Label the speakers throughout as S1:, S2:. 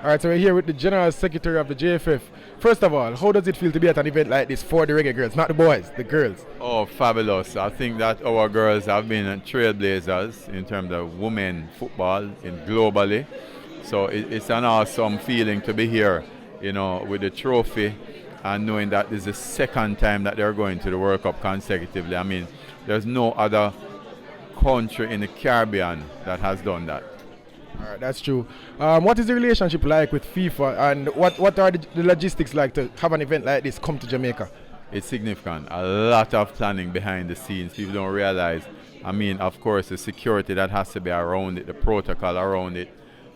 S1: All right, so we're here with the General Secretary of the JFF. First of all, how does it feel to be at an event like this for the reggae girls, not the boys, the girls?
S2: Oh, fabulous. I think that our girls have been trailblazers in terms of women football globally. So it's an awesome feeling to be here, with the trophy and knowing that this is the second time that they're going to the World Cup consecutively. I mean, there's no other country in the Caribbean that has done that.
S1: All right, that's true. What is the relationship like with FIFA, and what are the logistics like to have an event like this come to Jamaica?
S2: It's significant. A lot of planning behind the scenes. People don't realize. I mean, of course, the security that has to be around it, the protocol around it,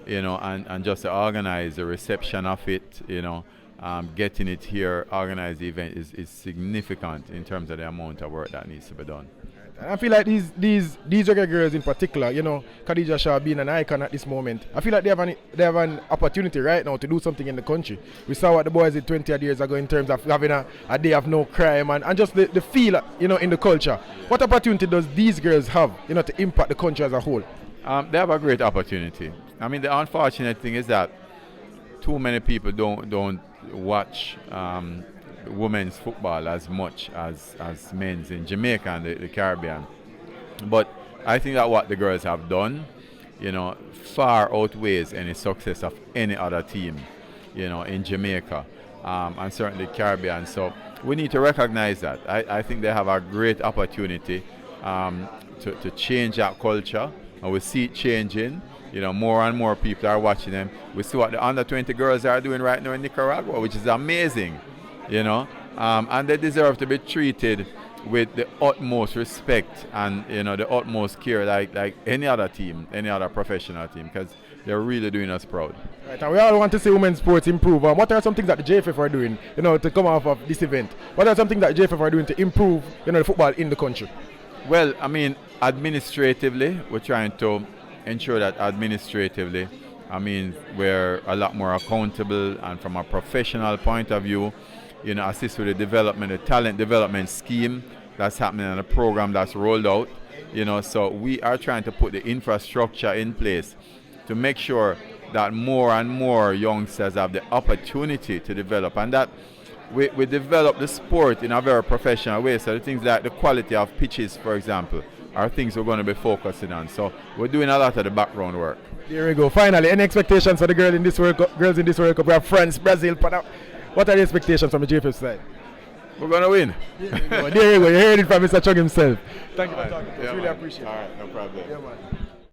S2: and just to organize the reception of it, getting it here, organize the event is significant in terms of the amount of work that needs to be done.
S1: I feel like these reggae girls in particular, Khadija Shah being an icon at this moment, I feel like they have an opportunity right now to do something in the country. We saw what the boys did 20 odd years ago in terms of having a day of no crime and just the feel, in the culture. What opportunity does these girls have, to impact the country as a whole?
S2: They have a great opportunity. I mean, the unfortunate thing is that too many people don't watch women's football as much as men's in Jamaica and the Caribbean. But I think that what the girls have done, far outweighs any success of any other team, in Jamaica and certainly the Caribbean. So we need to recognize that. I think they have a great opportunity to change that culture, and we see it changing. More and more people are watching them. We see what the under-20 girls are doing right now in Nicaragua, which is amazing. And they deserve to be treated with the utmost respect and the utmost care, like any other team, any other professional team, because they're really doing us proud.
S1: Right, and we all want to see women's sports improve. What are some things that the JFF are doing, to come off of this event? What are some things that the JFF are doing to improve, the football in the country?
S2: Well, I mean, administratively, we're trying to ensure that administratively, we're a lot more accountable, and from a professional point of view, assist with the development, the talent development scheme that's happening and the program that's rolled out. So we are trying to put the infrastructure in place to make sure that more and more youngsters have the opportunity to develop, and that we develop the sport in a very professional way. So the things like the quality of pitches, for example, are things we're going to be focusing on. So we're doing a lot of the background work.
S1: There we go. Finally, any expectations for the girls in this World Cup? We have France, Brazil, what are the expectations from the JFF side?
S2: We're going to win.
S1: There you go. You heard it from Mr. Chung himself. Thank you for talking to us. Really appreciate it.
S2: All right, no problem.
S1: Yeah, man.